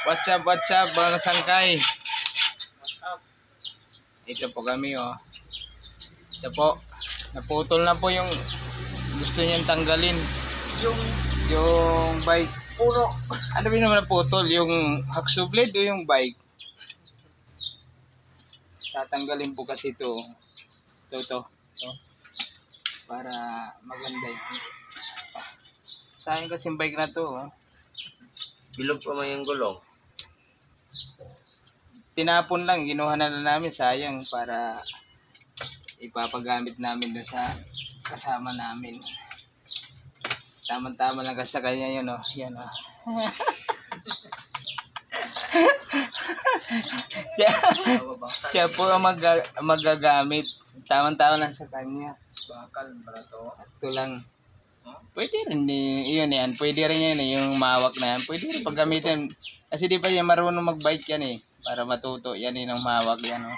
What's up mga sangkay? Ito po kami oh. Ito po. Naputol na po yung gusto niyang tanggalin. Yung bike. Puno. Ano ba naman naputol? Yung hacksaw blade o yung bike? Tatanggalin po kasi ito. Ito. Para maganda yun. Sayang kasi yung bike na to oh. Bilog pa man yung gulong. Tinapon lang, ginuha na lang namin, sayang para ipapagamit namin doon sa kasama namin. Tama-tama lang kasi sa kanya yun, oh. Yan, oh. siya po ang magagamit. Tama-tama lang sa kanya. Bakal para to. Sakto lang. Pwede rin yan. Pwede rin yan yung mawak na yan. Pwede rin paggamitin. Kasi di pa siya marunong mag-bike yan eh. Para matuto yan eh ng mawak yan oh.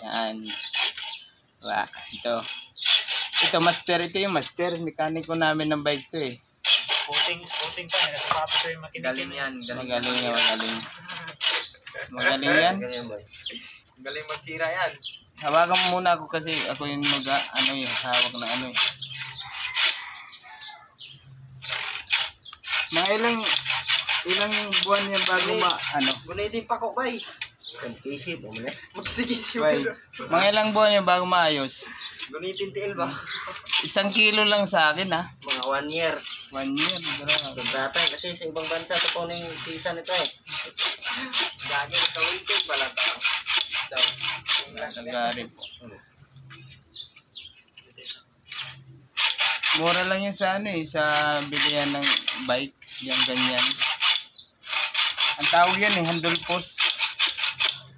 Yan. Diba? Ito master. Ito yung master. Mekaniko namin ng bike to eh. Puting pa. Nagpapapos yung makinig. Galing yan. Magaling yan. Galing magsira yan. Hawakan mo muna ako kasi ako yung hawak na ano eh. Mga ilang buwan yan bago Gunitin pa ko, bay. Mag-isip mo na. Mag-isip bay. Mga ilang buwan yan bago maayos. Gunitin tiil ba? 1 kilo lang sa akin ha. Mga 1 year. 1 year. Kontrata kasi sa ibang bansa ito po ng visa nito eh. Gagi, kawintig pala ito. Nagari po. Mura lang yun sa sa bilihan ng bike. Yung ganyan. Ang tawag yan eh, handle post.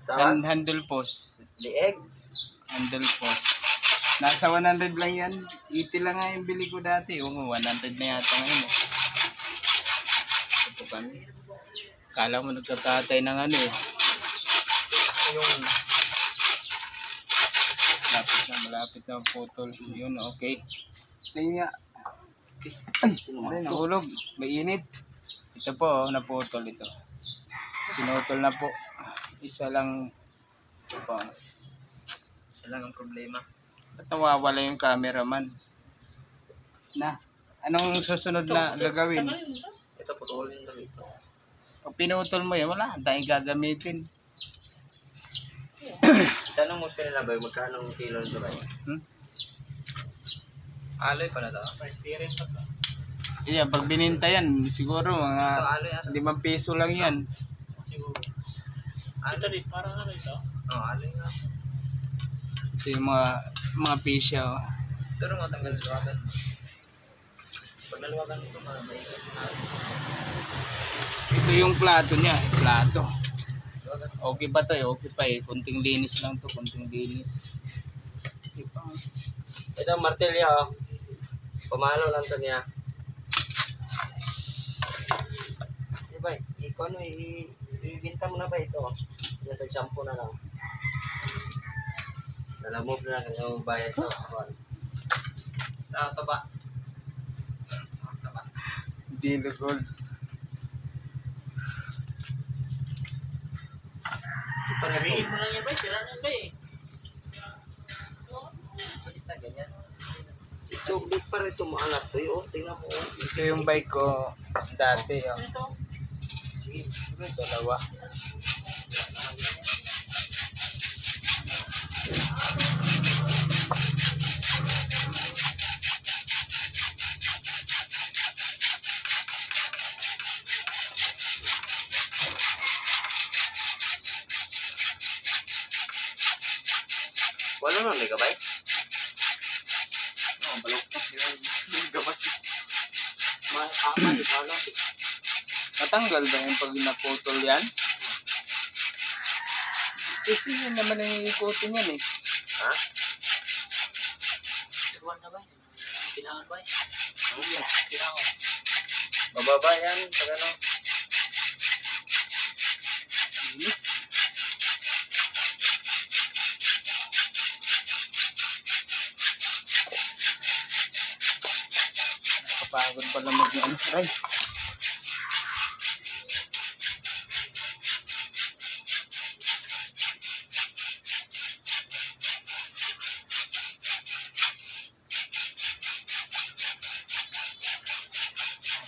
Handle post. Lieg. Handle post. Nasa 100 lang yan. 80 lang nga yung bili ko dati. Oo, 100 na yata ngayon eh. Ito kami. Kala mo nagkakatay ng ano eh. Yung Malapit na putol. Yun, okay. Tingnan nga. Ay, nahulog. May init. Ito po, naputol ito. Pinutol na po. Isa lang. Ito po. isa lang ang problema. Ba't nawawala yung cameraman? Anong susunod na gagawin? Ito putulin na ito. Pag pinutol mo yan, wala. Dahil gagamitin. Tanong mo sila ba, magkano ang kilo nito ba? Aloy pala to? First year rin pa to. Yeah, pag bininta yan, siguro mga Ito aloy ata. 5 piso lang yan. Siguro. Ito din, parang ano ito? Aloy nga. Ito yung mga pisya. Oh. Ito rin nga tanggal luwagan. Pag naluwagan ito, maikat na. Ito yung plato niya. Plato. Luwagan. Okay pa to eh. Okay pa eh. Kunting linis lang to. Kunting linis. Ito ang martilyo. Pamalo lang to niya. Diba, ibinta mo na ba ito? Ito, shampoo na lang. Nalamove na lang yung bayad sa kawan. Ito ba? Dilo gold. Panabihin mo lang yan ba? Sira na ba eh? Ganyan. Ito, big pa rin ito maalat to yun. Tingnan mo. Ito yung bike ko dati. Oh. Ito? Sige, Dalawa. wala na may gabay? Baluktot. May gabay. Matanggal ba yung pag naputol yan? Kasi yun naman ang ikutin yan eh. Ha? Tuwan na ba? Pinangan ba? Pinangan. Bababa yan. Pag ano? Kapagod pala mag-ano. Aray.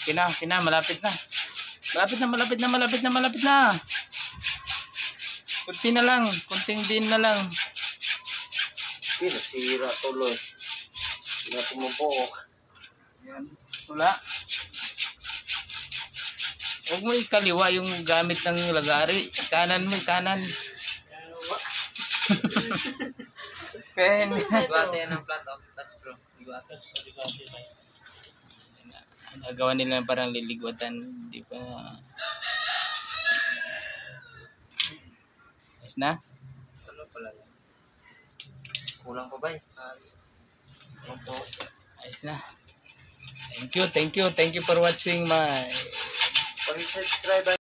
Kina, malapit na. Malapit na. Kunti na lang, kunting din na lang. Nasira tuloy. Hindi na pumubuok. Yan. Wala. Huwag mo ikaliwa yung gamit ng lagari. Kanan mo, kanan. Kaya hindi. Iguate yan ang flat off. That's true. Tapos pag-igati tayo. Nagawa nila parang liligwatan. Hindi pa. Ayos na? Ano pala yan? Kulang pa ba eh? Kulang po. Ayos na. Thank you for watching my Pag-subscribe